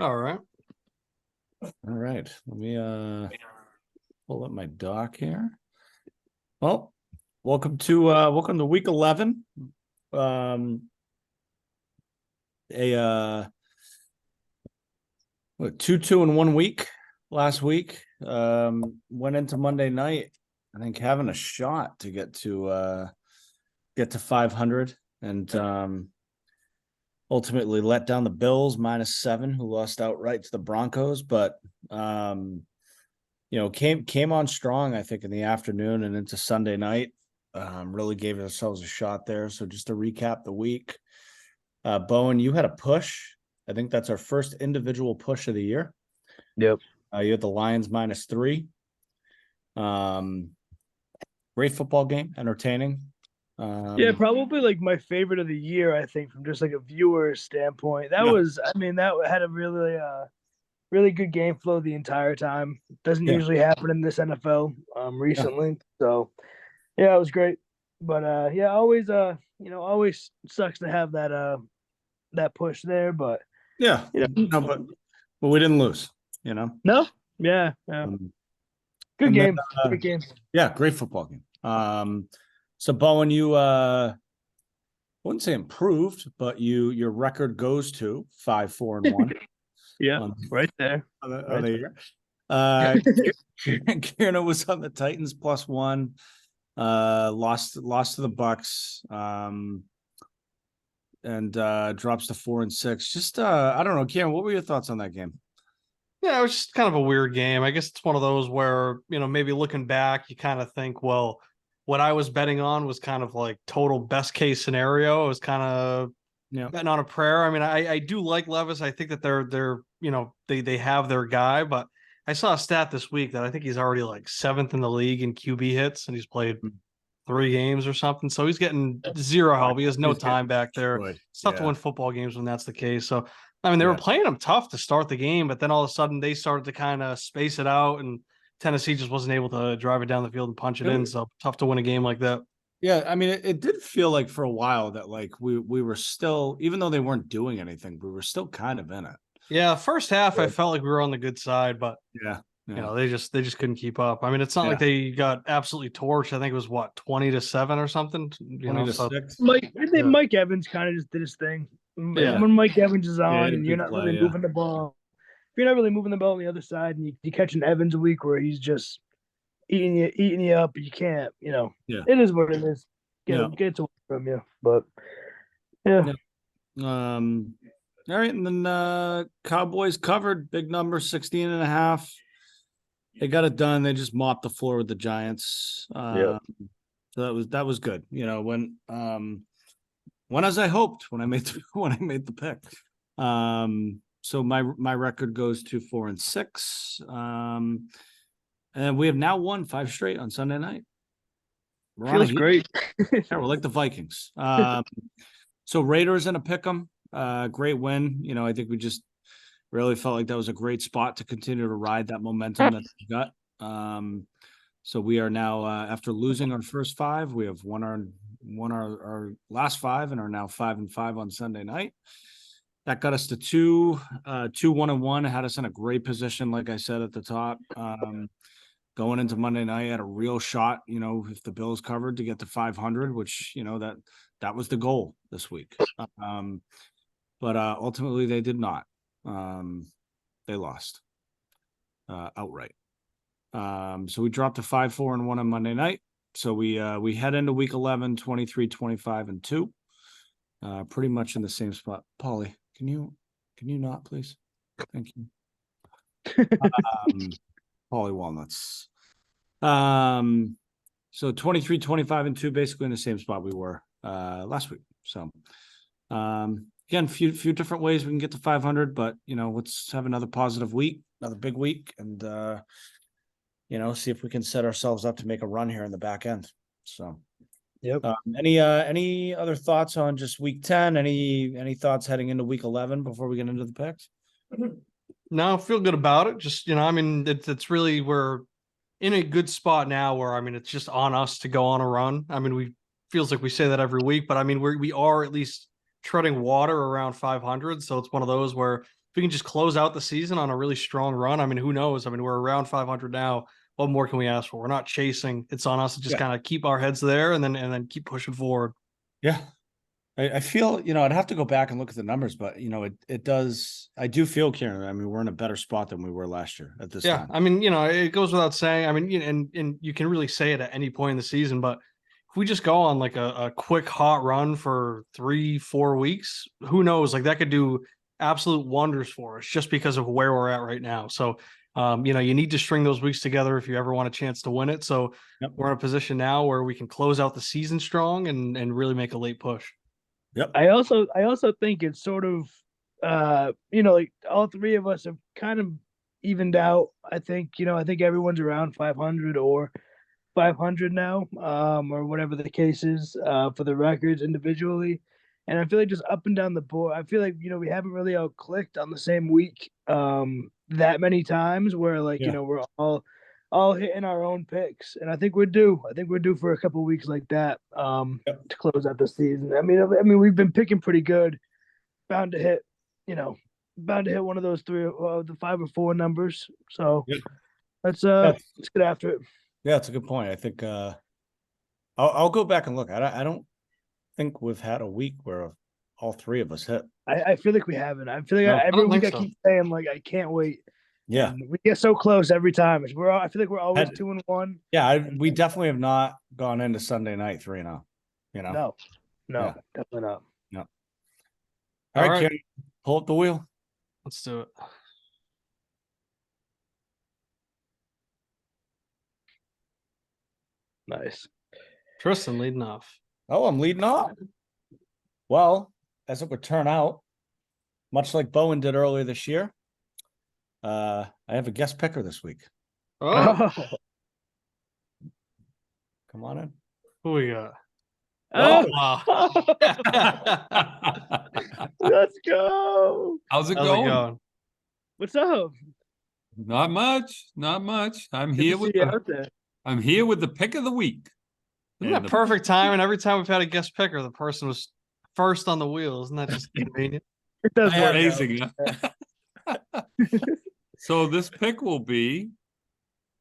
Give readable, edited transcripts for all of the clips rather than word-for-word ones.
All right. All right. Let me pull up my doc here. Well, welcome to week 11. A 2-2 in 1 week last week. Went into Monday night, I think having a shot to get to 500 and ultimately let down the Bills -7, who lost outright to the Broncos, but came on strong, I think, in the afternoon and into Sunday night. Really gave ourselves a shot there. So just to recap the week, Bowen, you had a push. I think that's our first individual push of the year. Yep. You had the Lions -3. Great football game, entertaining. Yeah, probably like my favorite of the year, I think, from just like a viewer standpoint. That had a really good game flow the entire time. Doesn't usually happen in this NFL recently. So yeah, it was great. But always sucks to have that push there, but no, but we didn't lose, No? Yeah. Good game. Good game. Yeah, great football game. So Bowen, you wouldn't say improved, but your record goes to 5-4-1. Yeah, right there. On the year. Kierna was on the Titans +1. Lost to the Bucks. And drops to 4-6. Just I don't know, Kieran, what were your thoughts on that game? Yeah, it was just kind of a weird game. I guess it's one of those where, maybe looking back, you kind of think, well, what I was betting on was kind of like total best case scenario. It was kind of betting on a prayer. I mean, I do like Levis. I think that they're they have their guy, but I saw a stat this week that I think he's already like 7th in the league in QB hits, and he's played 3 games or something. So he's getting zero help. He has no time back there. It's tough to win football games when that's the case. So I mean, they were playing him tough to start the game, but then all of a sudden they started to kind of space it out, and Tennessee just wasn't able to drive it down the field and punch it in. So tough to win a game like that. Yeah, I mean, it did feel like for a while that like we were still, even though they weren't doing anything, we were still kind of in it. Yeah, first half I felt like we were on the good side, but they just couldn't keep up. I mean, it's not like they got absolutely torched. I think it was 20-7 or something. 20-6. Mike Evans kind of just did his thing. Yeah. When Mike Evans is on and you're not play, really moving the ball, if you're not really moving the ball on the other side, and you catch an Evans a week where he's just eating you up, you can't. It is what it is. Get away from you, but yeah. All right, and then Cowboys covered big number 16.5. They got it done. They just mopped the floor with the Giants. So that was good. When as I hoped when I made the pick. So my record goes to 4-6. And we have now won 5 straight on Sunday night. Feels great. Yeah, we're like the Vikings. So Raiders in a pick 'em. Great win. I think we just really felt like that was a great spot to continue to ride that momentum that we got. So we are now after losing our first 5, we have won our last 5 and are now 5-5 on Sunday night. That got us to 2-1-1. It had us in a great position, like I said at the top. Going into Monday night, had a real shot, if the Bills covered, to get to 500, which, that was the goal this week. But ultimately they did not. They lost outright. So we dropped to 5-4-1 on Monday night. So we head into week 11, 23-25-2. Pretty much in the same spot. Paulie, can you not, please? Thank you. Paulie Walnuts. So 23-25-2, basically in the same spot we were last week. So again, few different ways we can get to 500, but let's have another positive week, another big week, and see if we can set ourselves up to make a run here in the back end. So any other thoughts on just week 10? Any thoughts heading into week 11 before we get into the picks? No, I feel good about it. Just, I mean, it's really, we're in a good spot now where, I mean, it's just on us to go on a run. I mean, feels like we say that every week, but I mean, we are at least treading water around 500. So it's one of those where if we can just close out the season on a really strong run, I mean, who knows? I mean, we're around 500 now. What more can we ask for? We're not chasing. It's on us to just kind of keep our heads there and then keep pushing forward. Yeah. I feel, I'd have to go back and look at the numbers, but it does. I do feel, Kieran. I mean, we're in a better spot than we were last year at this time. I mean, it goes without saying. I mean, and you can really say it at any point in the season, but if we just go on like a quick hot run for 3-4 weeks, who knows? Like that could do absolute wonders for us just because of where we're at right now. So, you need to string those weeks together if you ever want a chance to win it. So we're in a position now where we can close out the season strong and really make a late push. Yep. I also think it's sort of like all three of us have kind of evened out. I think everyone's around 500 or 500 now, or whatever the case is, for the records individually. And I feel like just up and down the board, I feel like we haven't really all clicked on the same week that many times where we're all hitting our own picks, and I think we're due. I think we're due for a couple of weeks like that to close out the season. I mean, we've been picking pretty good, bound to hit one of those three, the 5 or 4 numbers. So let's get after it. Yeah, it's a good point. I think I'll go back and look. I don't think we've had a week where all three of us hit. I feel like we haven't. I feel like every week I keep saying like I can't wait. Yeah, and we get so close every time. I feel like we're always 2-1. Yeah, we definitely have not gone into Sunday night 3-0. No, definitely not. No. All right, Kieran, pull up the wheel. Let's do it. Nice. Tristan leading off. Oh, I'm leading off. Well, as it would turn out, much like Bowen did earlier this year, I have a guest picker this week. Oh, come on in. who we got? Oh, wow. Let's go. How's it How's going? it going? What's up? Not much. I'm Good here to with see you out there. the pick of the week. Isn't that perfect time? And every time we've had a guest picker, the person was first on the wheel. Isn't that just convenient? It does work Amazing. out. Huh? So this pick will be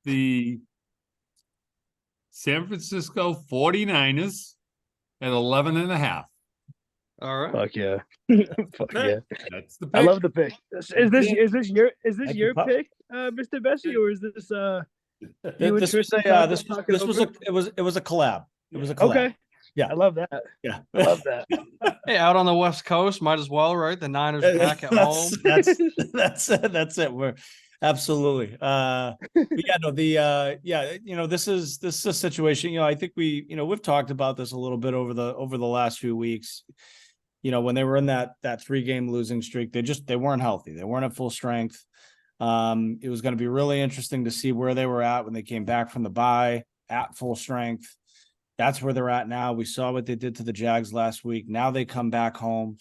the San Francisco 49ers at 11.5. All right. Fuck yeah. Fuck yeah. That's the pick. I love the pick. Is this your pick, Mr. Bessie, or is this you and Tristan This was a collab. It was a collab. Okay. Yeah. I love that. Yeah. I love that. Hey, out on the West Coast, might as well, right? The Niners are back at home. That's it. We're absolutely. This is a situation. I think we've talked about this a little bit over the last few weeks. When they were in that 3-game losing streak, they weren't healthy. They weren't at full strength. It was going to be really interesting to see where they were at when they came back from the bye at full strength. That's where they're at now. We saw what they did to the Jags last week. Now they come back home.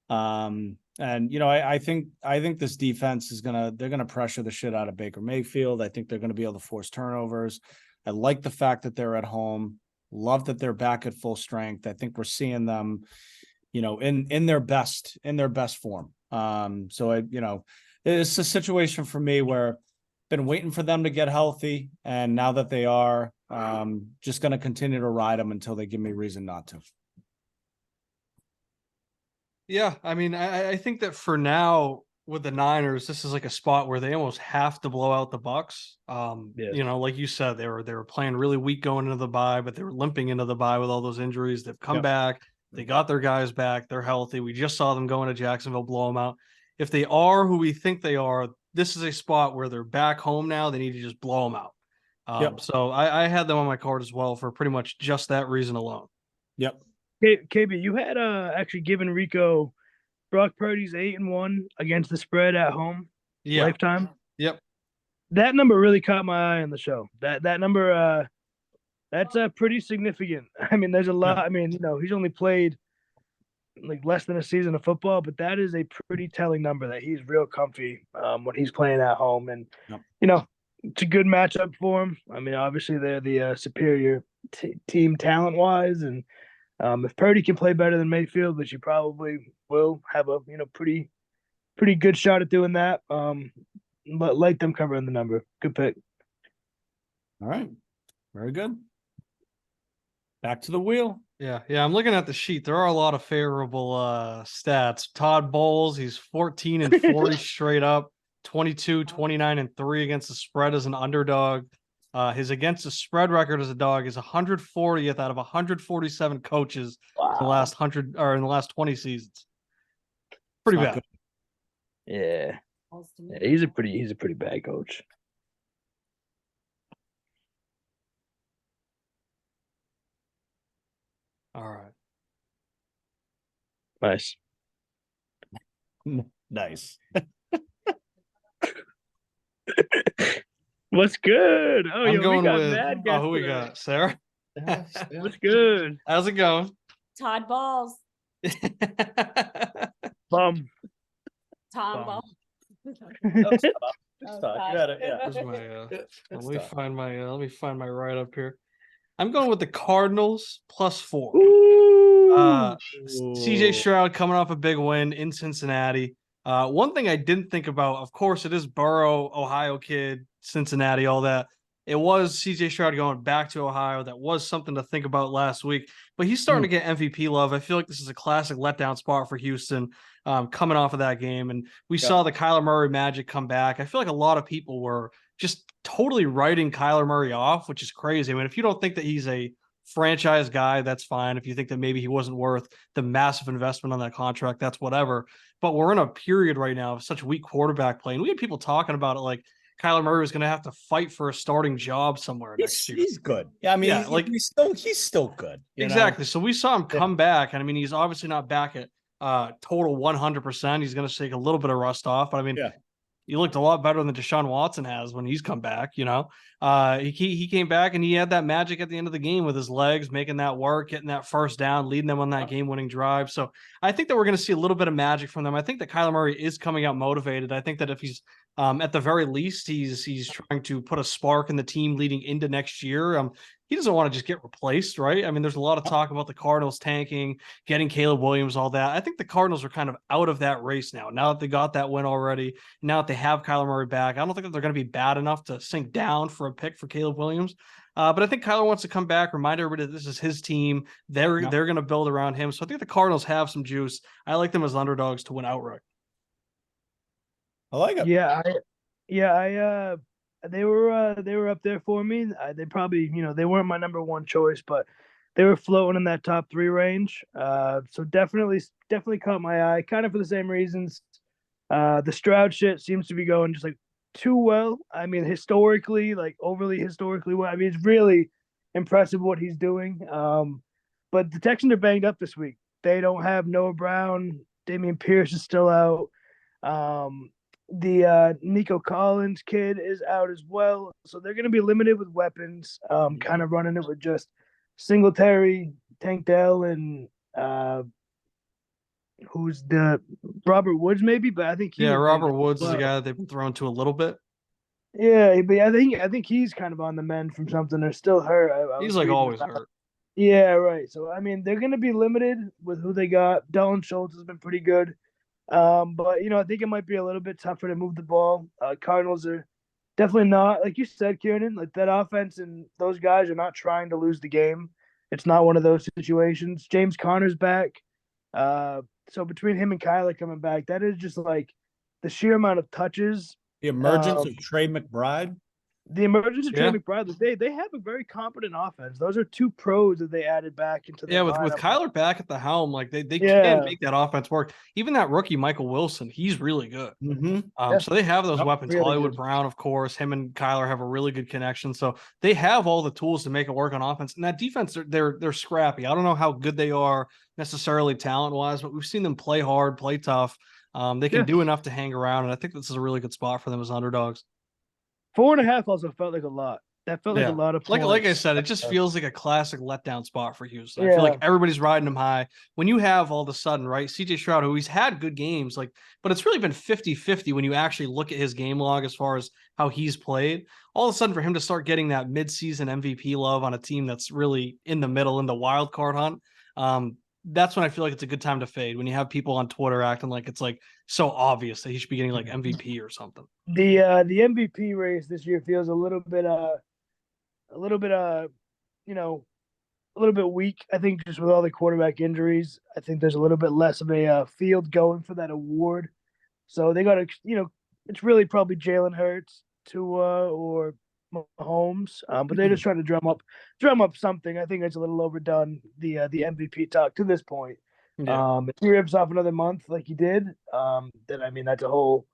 I think this defense they're gonna pressure the shit out of Baker Mayfield. I think they're gonna be able to force turnovers. I like the fact that they're at home. Love that they're back at full strength. I think we're seeing them, in their best form. It's a situation for me where I've been waiting for them to get healthy, and now that they are, just going to continue to ride them until they give me reason not to. Yeah, I mean, I think that for now with the Niners, this is like a spot where they almost have to blow out the Bucks. Like you said, they were playing really weak going into the bye, but they were limping into the bye with all those injuries. They've come back. They got their guys back. They're healthy. We just saw them go into Jacksonville, blow them out. If they are who we think they are, this is a spot where they're back home now. They need to just blow them out. So I had them on my card as well for pretty much just that reason alone. Yep. KB, you had actually given Rico Brock Purdy's 8-1 against the spread at home. Yeah. Lifetime. Yep. That number really caught my eye on the show. That number that's pretty significant. I mean, there's a lot. I mean, he's only played like less than a season of football, but that is a pretty telling number that he's real comfy when he's playing at home, and it's a good matchup for him. I mean, obviously they're the superior team talent wise, and If Purdy can play better than Mayfield, which he probably will, have a pretty good shot at doing that. But like them covering the number. Good pick. All right. Very good. Back to the wheel. Yeah, I'm looking at the sheet. There are a lot of favorable stats. Todd Bowles, he's 14 and 40 straight up, 22, 29 and 3 against the spread as an underdog. His against the spread record as a dog is 140th out of 147 coaches in the last 20 seasons. Pretty It's not bad. good. Yeah. He's a pretty bad coach. All right. Nice. Nice. What's good? Oh, I'm we going got with mad guests who we today. got? Sarah? What's good? How's it going? Todd Balls. Bum. Tom Bum. Balls. Good Oh, stuff. God. You got it. Yeah. Where's my, Good let me stuff. find my let me find my write up here. I'm going with the Cardinals +4. Ooh. CJ Stroud coming off a big win in Cincinnati. One thing I didn't think about, of course, it is Burrow, Ohio kid, Cincinnati, all that. It was CJ Stroud going back to Ohio. That was something to think about last week. But he's starting to get MVP love. I feel like this is a classic letdown spot for Houston coming off of that game. And we saw the Kyler Murray magic come back. I feel like a lot of people were just totally writing Kyler Murray off, which is crazy. I mean, if you don't think that he's a franchise guy, that's fine. If you think that maybe he wasn't worth the massive investment on that contract, that's whatever. But we're in a period right now of such weak quarterback play. And we had people talking about it like Kyler Murray was going to have to fight for a starting job somewhere next year. He's good. Yeah, I mean, Yeah, like- he's still good. you know? Exactly. So we saw him come back. And I mean, he's obviously not back at total 100%. He's going to take a little bit of rust off. But I mean, Yeah. he looked a lot better than Deshaun Watson has when he's come back, you know. He came back and he had that magic at the end of the game with his legs, making that work, getting that first down, leading them on that game-winning drive. So I think that we're going to see a little bit of magic from them. I think that Kyler Murray is coming out motivated. I think that if he's at the very least, he's trying to put a spark in the team leading into next year. He doesn't want to just get replaced, right? I mean, there's a lot of talk about the Cardinals tanking, getting Caleb Williams, all that. I think the Cardinals are kind of out of that race now. Now that they got that win already, now that they have Kyler Murray back, I don't think that they're going to be bad enough to sink down for a pick for Caleb Williams. But I think Kyler wants to come back, remind everybody that this is his team. They're going to build around him. So I think the Cardinals have some juice. I like them as underdogs to win outright. I like it. They were up there for me. They probably, they weren't my number one choice, but they were floating in that top 3 range. So definitely caught my eye, kind of for the same reasons. The Stroud shit seems to be going just like too well. I mean, historically, like overly historically well. I mean, it's really impressive what he's doing. But the Texans are banged up this week. They don't have Noah Brown. Damian Pierce is still out. The Nico Collins kid is out as well. So they're going to be limited with weapons, kind of running it with just Singletary, Tank Dell, and who's the Robert Woods maybe, but I think Robert Woods is a guy that they've been thrown to a little bit. Yeah, but I think he's kind of on the mend from something. They're still hurt. He's like always hurt. Yeah, right. So I mean, they're going to be limited with who they got. Dylan Schultz has been pretty good. But I think it might be a little bit tougher to move the ball. Cardinals are definitely not, like you said, Kieran, like that offense and those guys are not trying to lose the game. It's not one of those situations. James Conner's back. So between him and Kyler coming back, that is just like the sheer amount of touches. The emergence of Trey McBride. The emergence of Trey McBride, they have a very competent offense. Those are 2 pros that they added back into the with Kyler back at the helm, like they can make that offense work. Even that rookie Michael Wilson, he's really good. So they have those weapons. Really Hollywood good. Brown, of course, him and Kyler have a really good connection. So they have all the tools to make it work on offense. And that defense, they're scrappy. I don't know how good they are necessarily talent wise, but we've seen them play hard, play tough. They can do enough to hang around, and I think this is a really good spot for them as underdogs. 4.5 also felt like a lot. That felt like a lot of points. Like I said, it just feels like a classic letdown spot for Houston. I feel like everybody's riding him high. When you have all of a sudden, right, CJ Stroud, who he's had good games, but it's really been 50-50 when you actually look at his game log as far as how he's played. All of a sudden, for him to start getting that midseason MVP love on a team that's really in the middle in the wild card hunt, That's when I feel like it's a good time to fade, when you have people on Twitter acting like it's like so obvious that he should be getting like MVP or something. The MVP race this year feels a little bit you know, a little bit weak. I think just with all the quarterback injuries, I think there's a little bit less of a field going for that award. So they got to, it's really probably Jalen Hurts, Tua, or Mahomes. But they're just trying to drum up something. I think it's a little overdone, the MVP talk to this point. Yeah. If he rips off another month like he did, then I mean that's a whole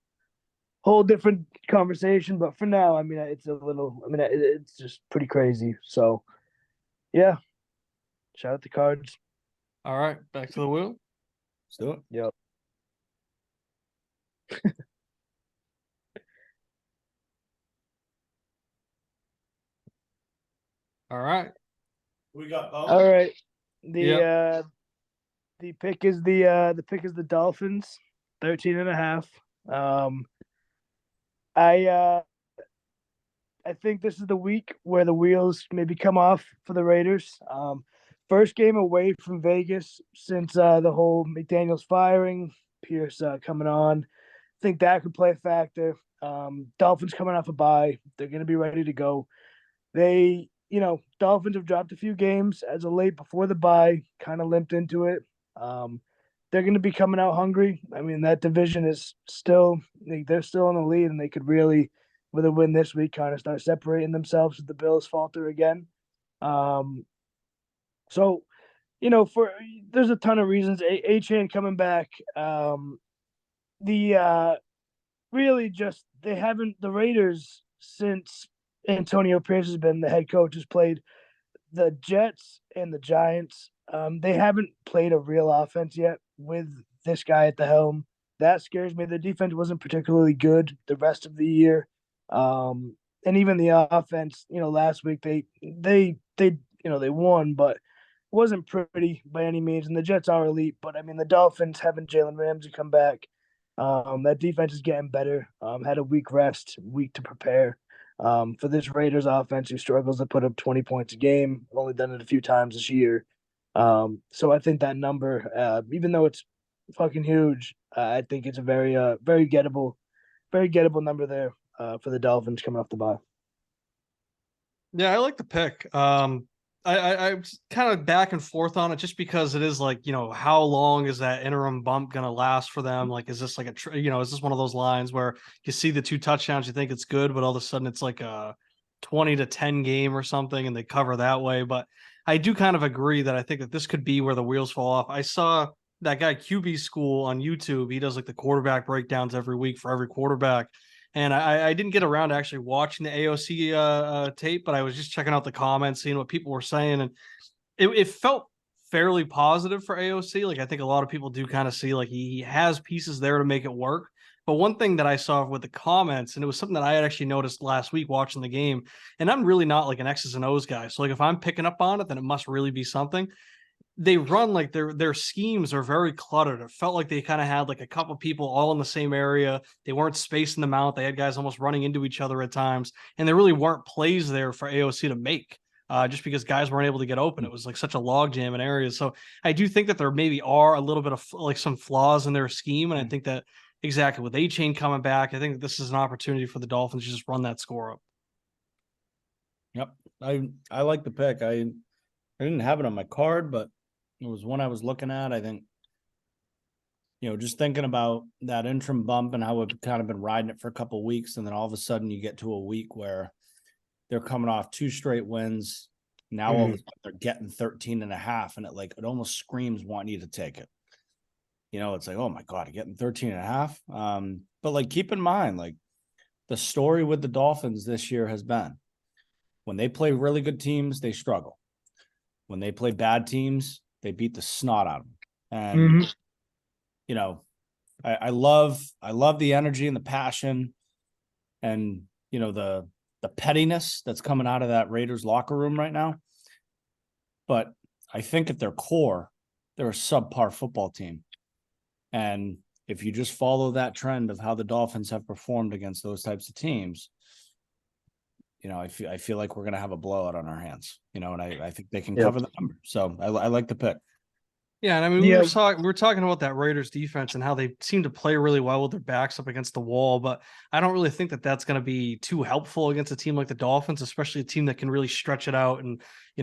different conversation. But for now, I mean it's a little. I mean it's just pretty crazy. So yeah, shout out the Cards. All right, back to the wheel. Let's do it. Yep. All right. We got both. All right. Yep. The pick is the Dolphins, 13.5. I think this is the week where the wheels maybe come off for the Raiders. First game away from Vegas since the whole McDaniel's firing, Pierce coming on. I think that could play a factor. Dolphins coming off a bye. They're going to be ready to go. Dolphins have dropped a few games as of late before the bye, kind of limped into it. They're going to be coming out hungry. I mean, that division is they're still in the lead, and they could really, with a win this week, kind of start separating themselves if the Bills falter again. So, there's a ton of reasons. A-Chain coming back. Really just the Raiders, since Antonio Pierce has been the head coach, has played the Jets and the Giants. They haven't played a real offense yet with this guy at the helm. That scares me. The defense wasn't particularly good the rest of the year. And even the offense, last week they won, but it wasn't pretty by any means. And the Jets are elite, but I mean the Dolphins having Jalen Ramsey come back, that defense is getting better. Had a week to prepare. For this Raiders offense who struggles to put up 20 points a game, only done it a few times this year. So I think that number, even though it's fucking huge, I think it's a very gettable number there for the Dolphins coming off the bye. Yeah, I like the pick. I'm kind of back and forth on it just because it is like, how long is that interim bump going to last for them? Like, is this like is this one of those lines where you see the 2 touchdowns, you think it's good, but all of a sudden it's like a 20-10 game or something and they cover that way. But I do kind of agree that I think that this could be where the wheels fall off. I saw that guy QB School on YouTube. He does like the quarterback breakdowns every week for every quarterback. And I didn't get around to actually watching the AOC tape, but I was just checking out the comments, seeing what people were saying. And it felt fairly positive for AOC. Like, I think a lot of people do kind of see like he has pieces there to make it work. But one thing that I saw with the comments, and it was something that I had actually noticed last week watching the game, and I'm really not like an X's and O's guy. So like if I'm picking up on it, then it must really be something. They run like their schemes are very cluttered. It felt like they kind of had like a couple people all in the same area. They weren't spacing them out. They had guys almost running into each other at times, and there really weren't plays there for AOC to make. Just because guys weren't able to get open. It was like such a logjam in areas. So I do think that there maybe are a little bit of like some flaws in their scheme. And I think that exactly with A-Chain coming back, I think that this is an opportunity for the Dolphins to just run that score up. Yep. I like the pick. I didn't have it on my card, but it was one I was looking at. I think, just thinking about that interim bump and how we've kind of been riding it for a couple of weeks. And then all of a sudden you get to a week where they're coming off 2 straight wins. Now all of a sudden they're getting 13.5, and it almost screams wanting you to take it. It's like, oh my God, you're getting 13.5. But like, keep in mind, like the story with the Dolphins this year has been when they play really good teams, they struggle. When they play bad teams, they beat the snot out of them. And, I love the energy and the passion and, the pettiness that's coming out of that Raiders locker room right now. But I think at their core, they're a subpar football team. And if you just follow that trend of how the Dolphins have performed against those types of teams, I feel like we're going to have a blowout on our hands, and I think they can cover the number. So I like the pick. Yeah, and I mean, Yeah. we were talking about that Raiders defense and how they seem to play really well with their backs up against the wall, but I don't really think that that's going to be too helpful against a team like the Dolphins, especially a team that can really stretch it out and,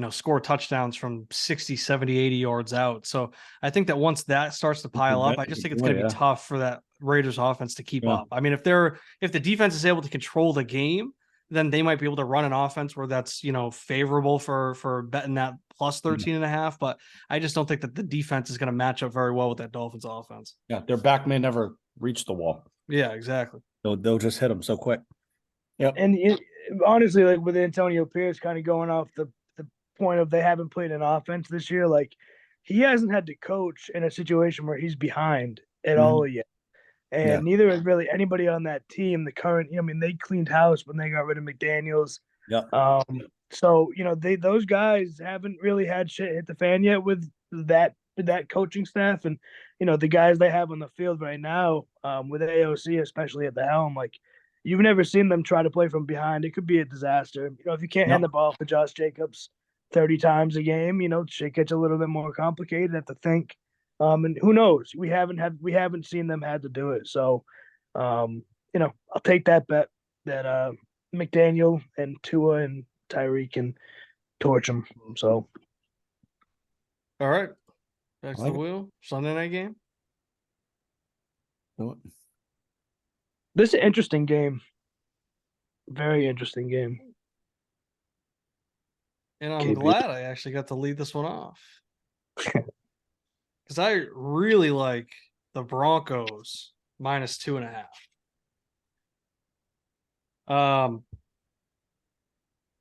score touchdowns from 60, 70, 80 yards out. So I think that once that starts to pile up, I just think it's going to be tough for that Raiders offense to keep up. I mean, if the defense is able to control the game, then they might be able to run an offense where that's, favorable for betting that plus 13.5. But I just don't think that the defense is going to match up very well with that Dolphins offense. Yeah, their back may never reach the wall. Yeah, exactly. They'll just hit them so quick. Yep. And honestly, like with Antonio Pierce kind of going off the point of they haven't played an offense this year, like he hasn't had to coach in a situation where he's behind at all yet. And neither is really anybody on that team. The current, I mean, they cleaned house when they got rid of McDaniels. Yeah. So those guys haven't really had shit hit the fan yet with that coaching staff, and the guys they have on the field right now, with AOC especially at the helm, like you've never seen them try to play from behind. It could be a disaster. If you can't hand the ball to Josh Jacobs 30 times a game, shit gets a little bit more complicated. Have to think. And who knows? We haven't seen them had to do it. So, I'll take that bet that McDaniel and Tua and Tyreek can torch them. So, all right, back to the wheel. Sunday night game. This is an interesting game. Very interesting game. And I'm glad I actually got to lead this one off. Because I really like the Broncos minus 2.5.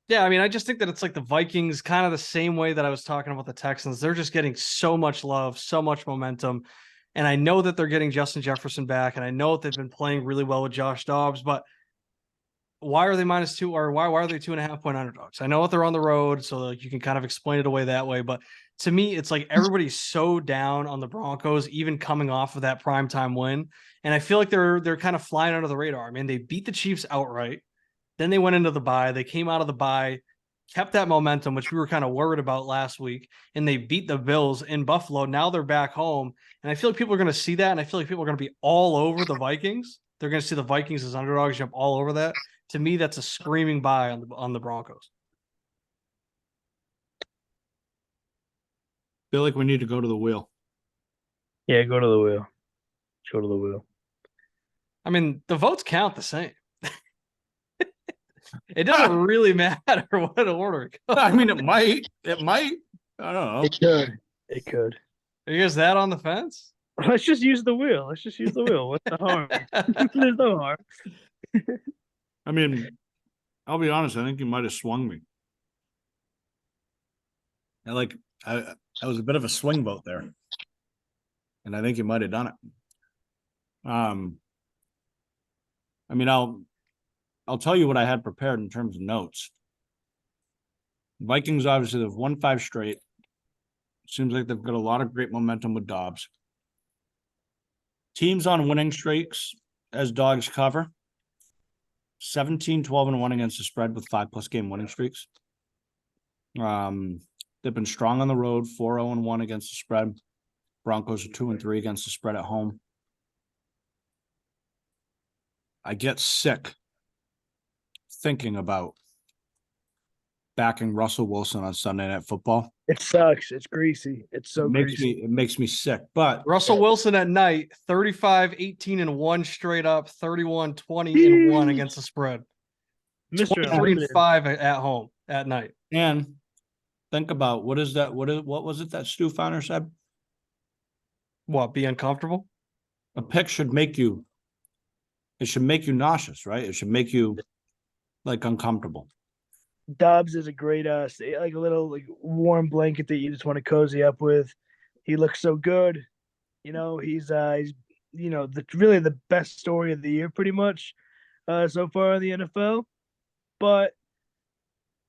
Yeah, I mean, I just think that it's like the Vikings, kind of the same way that I was talking about the Texans. They're just getting so much love, so much momentum. And I know that they're getting Justin Jefferson back, and I know that they've been playing really well with Josh Dobbs, but why are they minus 2, or why are they 2.5-point underdogs? I know that they're on the road, so you can kind of explain it away that way. But to me, it's like everybody's so down on the Broncos, even coming off of that primetime win. And I feel like they're kind of flying under the radar. I mean, they beat the Chiefs outright. Then they went into the bye. They came out of the bye, kept that momentum, which we were kind of worried about last week, and they beat the Bills in Buffalo. Now they're back home. And I feel like people are going to see that, and I feel like people are going to be all over the Vikings. They're going to see the Vikings as underdogs, jump all over that. To me, that's a screaming buy on the Broncos. Feel like we need to go to the wheel. Yeah, go to the wheel. Go to the wheel. I mean, the votes count the same. It doesn't really matter what order it goes. I mean, it might. I don't know. It could. Are you guys that on the fence? Let's just use the wheel. What's the harm? There's no harm. I mean, I'll be honest. I think you might have swung me. I was a bit of a swing vote there, and I think you might have done it. I mean, I'll tell you what I had prepared in terms of notes. Vikings obviously they've won 5 straight. Seems like they've got a lot of great momentum with Dobbs. Teams on winning streaks as dogs cover. 17, 12-1 against the spread with 5+ game winning streaks. They've been strong on the road, 4-0-1 against the spread. Broncos are 2-3 against the spread at home. I get sick thinking about backing Russell Wilson on Sunday Night Football. It sucks. It's greasy. It's so greasy. It makes me sick. But Russell Wilson at night, 35-18-1 straight up, 31-20-1 against the spread. Mr. 23-5 at home at night. And think about what was it that Stu Fowler said? What, be uncomfortable? A pick should make you nauseous, right? It should make you like uncomfortable. Dobbs is a great like a little like warm blanket that you just want to cozy up with. He looks so good. He's really the best story of the year pretty much so far in the NFL. But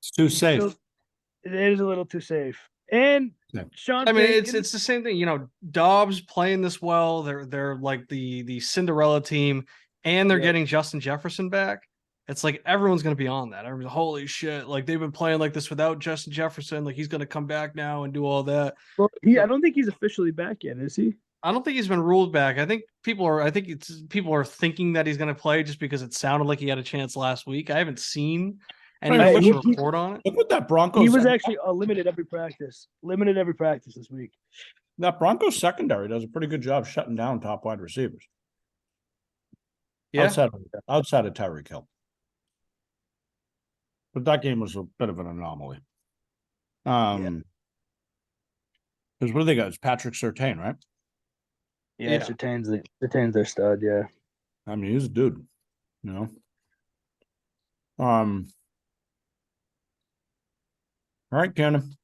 it's too safe. It is a little too safe. And Sean, I mean, it's the same thing. Dobbs playing this well. They're like the Cinderella team, and they're getting Justin Jefferson back. it's like everyone's going to be on that. Everyone's, holy shit, like they've been playing like this without Justin Jefferson. Like he's going to come back now and do all that. Well, I don't think he's officially back yet, is he? I don't think he's been ruled back. I think people are thinking that he's going to play just because it sounded like he had a chance last week. I haven't seen any Right, official he- report on it. Look what that Broncos. He was actually limited every practice. Limited every practice this week. That Broncos secondary does a pretty good job shutting down top wide receivers. Yeah, Outside of Tyreek Hill. But that game was a bit of an anomaly. Because what do they got? It's Patrick Surtain, right? Yeah, Yeah. Surtain's their stud. Yeah. I mean, he's a dude, you know. All right, Cannon.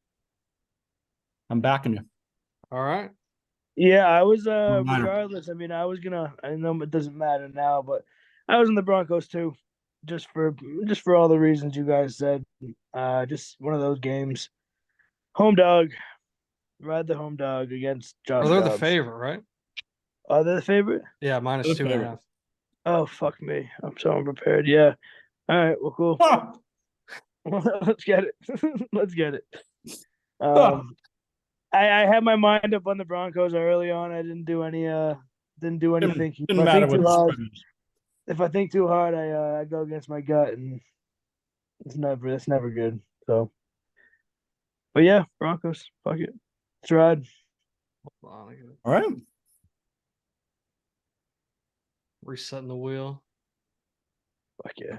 I'm backing you. all right. Yeah, I was matter. regardless. I mean, I know it doesn't matter now, but I was in the Broncos too, just for all the reasons you guys said. Just one of those games. Home dog. Ride the home dog against Josh. Or they're the Dobbs. favorite, right? Are they the favorite? Yeah, minus They're the 2.5. favorite. Oh, fuck me. I'm so unprepared. Yeah. All right, well, cool. Ah! Let's get it. Let's get it. Ah! I had my mind up on the Broncos early on. I didn't do any thinking. Didn't matter what the spread is. If I think too hard, I go against my gut, and it's never good. So, but yeah, Broncos. Fuck it. Let's ride. Hold on, I gotta All right. resetting the wheel. Fuck yeah.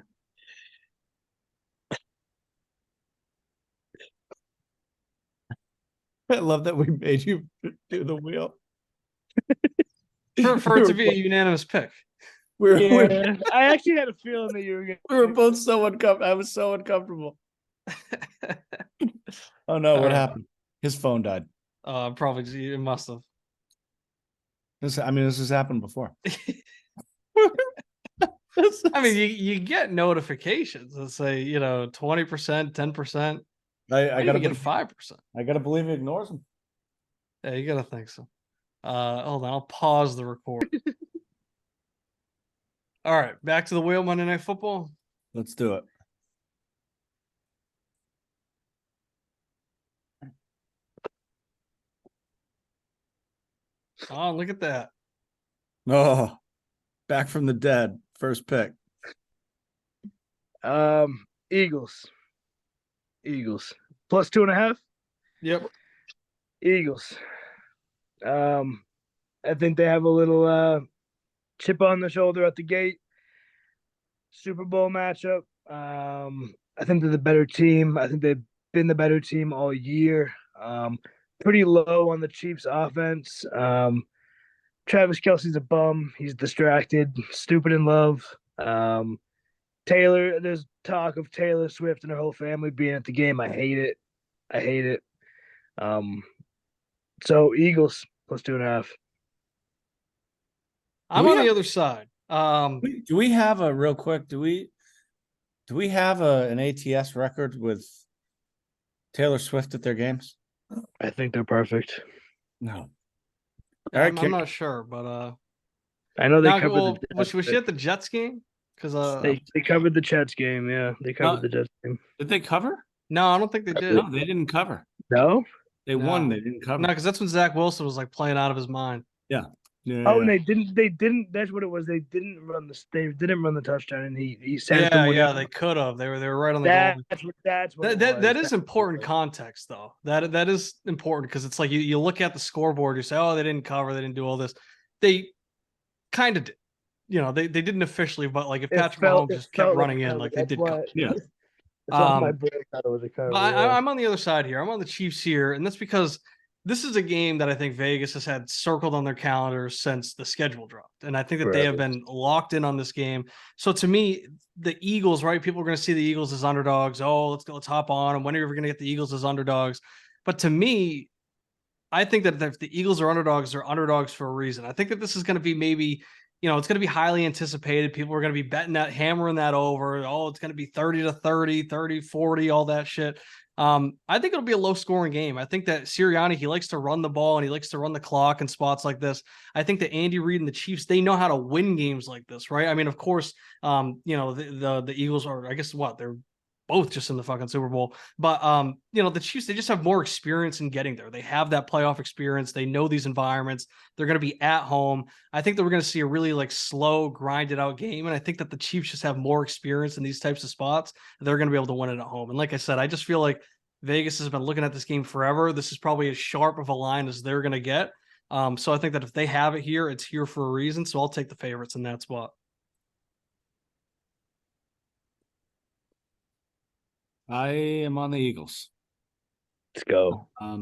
I love that we made you do the wheel. For it to be a unanimous pick. Yeah, I actually had a feeling that you were gonna. We were both so uncomfortable. I was so uncomfortable. Oh no, what happened? His phone died. Probably it must have. This has happened before. I mean, you get notifications that say 20%, 10%. I gotta get 5%. I gotta believe he ignores him. Yeah, you gotta think so. Hold on, I'll pause the record. All right, back to the wheel. Monday Night Football. Let's do it. Oh, look at that. Oh, back from the dead. First pick. Eagles. Plus 2.5. Yep. Eagles. I think they have a little chip on the shoulder at the gate. Super Bowl matchup. I think they're the better team. I think they've been the better team all year. Pretty low on the Chiefs offense. Travis Kelce's a bum. He's distracted, stupid in love. Taylor, there's talk of Taylor Swift and her whole family being at the game. I hate it. So Eagles plus 2.5. I'm on the other side. Do we have a real quick? Do we have an ATS record with Taylor Swift at their games? I think they're perfect. No. I'm not sure, but I know they now, covered well, the was she at the Jets game? Because they covered the Jets game. Yeah, they covered the Jets game. Did they cover? no, I don't think they did. No, they didn't cover. No. They No. won. They didn't cover. No, because that's when Zach Wilson was like playing out of his mind. Yeah. Oh, and they didn't. That's what it was. They didn't run the touchdown, and he sent them. Yeah, they could have. They were right on the goal. That's what That is important context, though. That is important because it's like you look at the scoreboard, you say, oh, they didn't cover, they didn't do all this. They kind of did. They didn't officially, but like if Patrick Mahomes just kept running in, like they did. Yeah. That's why my brain thought it was a cover. I'm on the other side here. I'm on the Chiefs here, and that's because this is a game that I think Vegas has had circled on their calendars since the schedule dropped. And I think that they have been locked in on this game. So to me, the Eagles, right? People are going to see the Eagles as underdogs. Oh, let's hop on. And when are we going to get the Eagles as underdogs? But to me, I think that if the Eagles are underdogs, they're underdogs for a reason. I think that this is going to be maybe, it's going to be highly anticipated. People are going to be betting that, hammering that over. Oh, it's going to be 30-30, 30-40, all that shit. I think it'll be a low scoring game. I think that Sirianni, he likes to run the ball and he likes to run the clock in spots like this. I think that Andy Reid and the Chiefs, they know how to win games like this, right? I mean, of course, the Eagles are, I guess what, they're both just in the fucking Super Bowl. But the Chiefs, they just have more experience in getting there. They have that playoff experience. They know these environments. They're going to be at home. I think that we're going to see a really like slow, grinded out game. And I think that the Chiefs just have more experience in these types of spots. They're going to be able to win it at home. And like I said, I just feel like Vegas has been looking at this game forever. This is probably as sharp of a line as they're going to get. So I think that if they have it here, it's here for a reason. So I'll take the favorites in that spot. I am on the Eagles. Let's go. I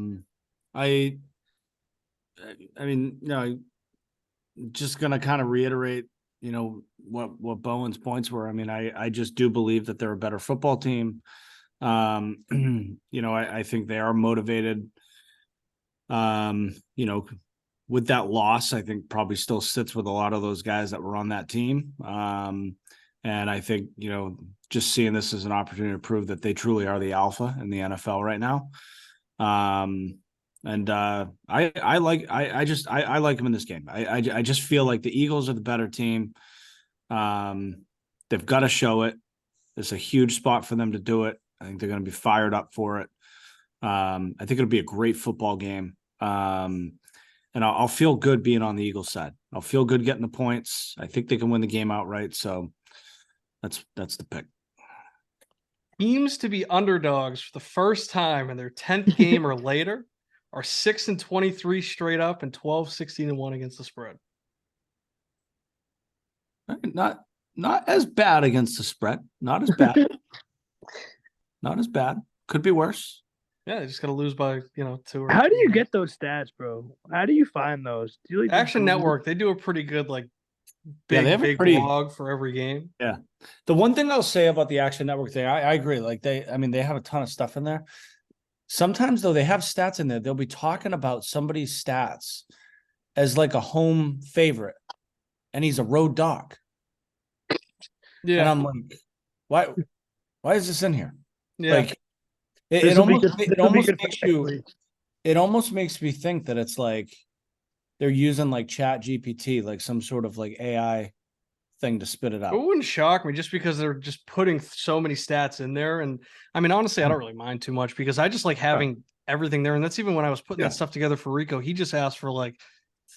mean, just gonna kind of reiterate, what Bowen's points were. I mean, I just do believe that they're a better football team. I think they are motivated. With that loss, I think probably still sits with a lot of those guys that were on that team. And I think, just seeing this as an opportunity to prove that they truly are the alpha in the NFL right now. I like them in this game. I just feel like the Eagles are the better team. They've got to show it. It's a huge spot for them to do it. I think they're going to be fired up for it. I think it'll be a great football game. And I'll feel good being on the Eagles side. I'll feel good getting the points. I think they can win the game outright. So that's the pick. Teams to be underdogs for the first time in their 10th game or later are 6-23 straight up and 12-16-1 against the spread. Not as bad against the spread. Not as bad. Not as bad. Could be worse. Yeah, they just got to lose by 2 or. How do you get those stats, bro? How do you find those? Do you Action Network? They do a pretty good big blog for every game. Yeah. The one thing I'll say about the Action Network thing, I agree. Like they have a ton of stuff in there. Sometimes though, they have stats in there. They'll be talking about somebody's stats as like a home favorite, and he's a road dog. Yeah. And I'm like, why is this in here? Yeah. Like it almost makes me think that it's like they're using like Chat GPT, like some sort of like AI thing to spit it out. It wouldn't shock me just because they're just putting so many stats in there. And I mean, honestly, I don't really mind too much because I just like having everything there. And that's even when I was putting that stuff together for Rico, he just asked for like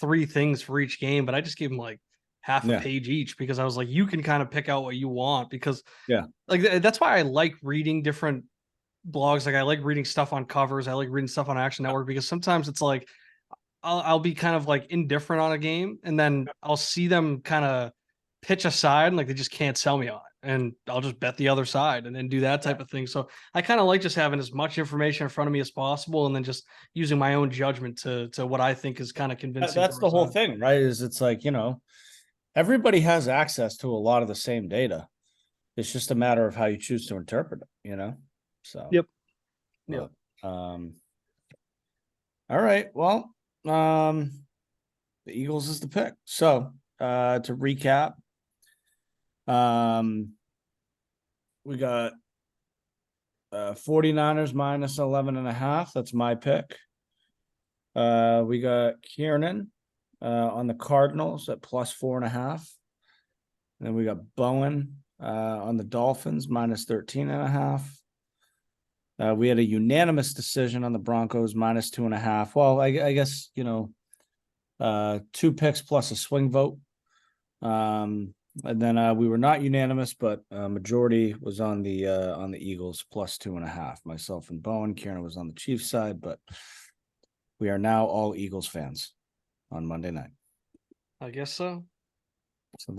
3 things for each game, but I just gave him like half a page each because I was like, you can kind of pick out what you want because that's why I like reading different blogs. Like I like reading stuff on covers. I like reading stuff on Action Network because sometimes it's like, I'll be kind of like indifferent on a game and then I'll see them kind of pitch a side and like they just can't sell me on it. And I'll just bet the other side and then do that type of thing. So I kind of like just having as much information in front of me as possible and then just using my own judgment to what I think is kind of convincing. That's the whole thing, right? Is it's like, everybody has access to a lot of the same data. It's just a matter of how you choose to interpret it, So Yep. All right. Well, the Eagles is the pick. So to recap, we got 49ers minus 11.5. That's my pick. We got Kiernan on the Cardinals at plus 4.5. And then we got Bowen on the Dolphins minus 13.5. We had a unanimous decision on the Broncos minus 2.5. Well, I guess, 2 picks plus a swing vote. And then we were not unanimous, but majority was on the Eagles plus 2.5. Myself and Bowen. Kieran was on the Chiefs side, but we are now all Eagles fans on Monday night. I guess so. So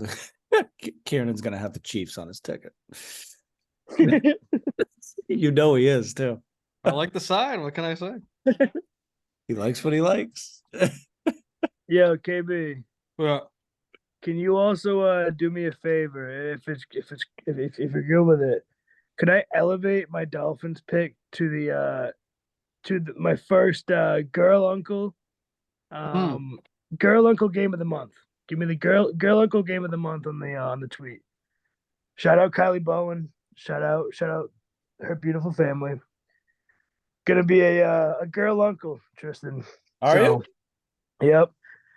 Kieran's gonna have the Chiefs on his ticket. He is too. I like the side. What can I say? He likes what he likes. Yo, KB. Yeah. Can you also do me a favor if you're good with it? Could I elevate my Dolphins pick to my first girl uncle game of the month? Give me the girl uncle game of the month on the tweet. Shout out Kylie Bowen. Shout out her beautiful family. Gonna be a girl uncle, Tristan. Are you? Yep.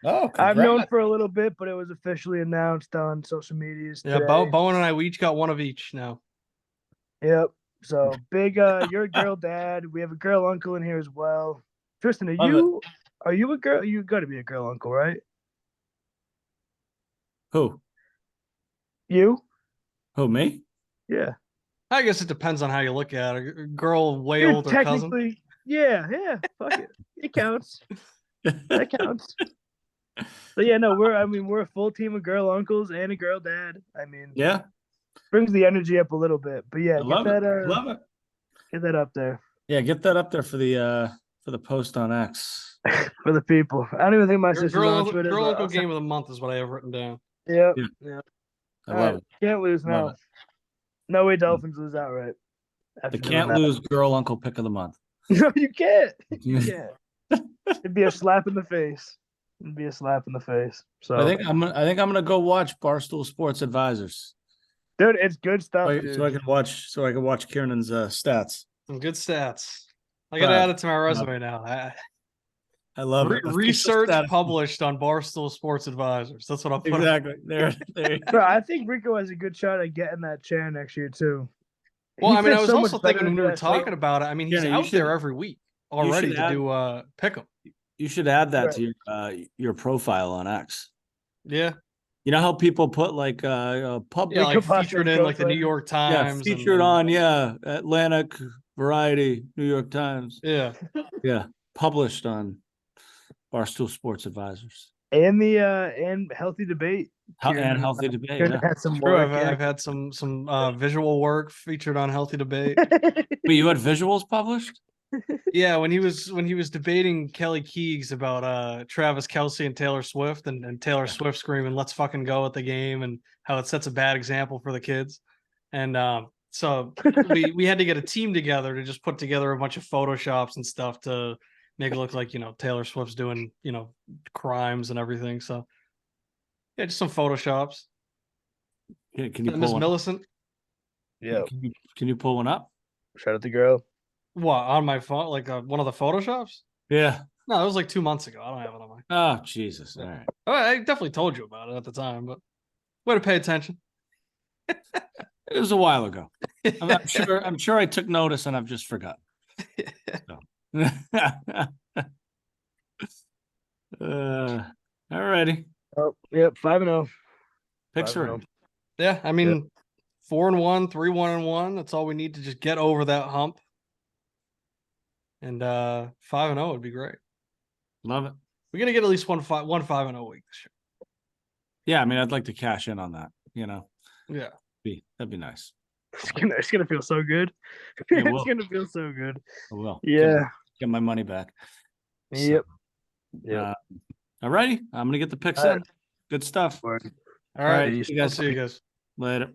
Oh, I've known congrats. for a little bit, but it was officially announced on social medias Yeah, today. Bowen and I, we each got one of each now. Yep. So big. You're a girl dad. We have a girl uncle in here as well. Tristan, Love it. are you a girl? You got to be a girl uncle, right? Who? You? Who, me? Yeah. I guess it depends on how you look at it. A girl way You're older cousin. technically, yeah. Fuck it. It counts. That counts. But yeah, no, we're a full team of girl uncles and a girl dad. I mean, Yeah, brings the energy up a little bit. But yeah, I love get it. that Love it. get that up there Yeah, get that up there for the post on X. for the people. I don't even think my sister's Girl, on Twitter. girl but uncle I'll game of the month is what I have written down. Yep. Yeah. Yep. I All love right, it. can't lose Love now. it. No way Dolphins lose outright. The after doing can't that. lose girl uncle pick of the month. No, you can't. You can't. It'd be a slap in the face. It'd be a slap in the face. So I think I'm gonna go watch Barstool Sports Advisors. dude, it's good stuff, So, dude. so I can watch Kiernan's stats. Some good stats. I gotta Proud. add it to my resume now. I love it. Let's get the Research stats. published on Barstool Sports Advisors. That's what I'm putting. Exactly. There. Bro, I think Rico has a good shot at getting that chair next year too. Well, He I mean, I fits was so much also better thinking when into we were that talking seat. about it. I mean, he's Kieran, you out there should- every week already to add- do pick 'em. You should add that Right. to your profile on X. Yeah, You know how people put like public yeah, like Capaccio featured in like the New Ghostwriter. York yeah, Times. featured on Atlantic, Variety, New York Times. Yeah, Yeah, published on Barstool Sports Advisors. And the and healthy debate. And Healthy Debate. Kieran Yeah. had some true. work. I've had some visual work featured on Healthy Debate. Wait, you had visuals published? Yeah, when he was debating Kelly Keegs about Travis Kelce and Taylor Swift and Taylor Swift screaming "Let's fucking go" at the game and how it sets a bad example for the kids, and so we had to get a team together to just put together a bunch of photoshops and stuff to make it look like Taylor Swift's doing crimes and everything. So yeah, just some photoshops. Can you Miss pull one? Millicent, Yeah. Can you pull one up? Shout out the girl. what on my phone? Like one of the photoshops? Yeah. No, it was like 2 months ago. I don't have it on my. Oh Jesus! All right. I definitely told you about it at the time, but way to pay attention. It was a while ago. I'm sure I took notice and I've just forgotten. So. All righty. Oh, yep, 5-0. Picks are 5-0. in. Yeah, I mean, 4-1, 3-1-1. That's all we need to just get over that hump. And 5-0 would be great. Love it. We're gonna get at least one 5-0 week this Yeah, I mean, I'd like to cash in on that. year. Yeah. That'd be nice. It's gonna feel so good. It It's will. gonna feel so good. I will. Yeah. Get my money back. Yep. All righty. I'm gonna get the picks All in. right. Good stuff. Word. All right. right, I'll see you guys. Later.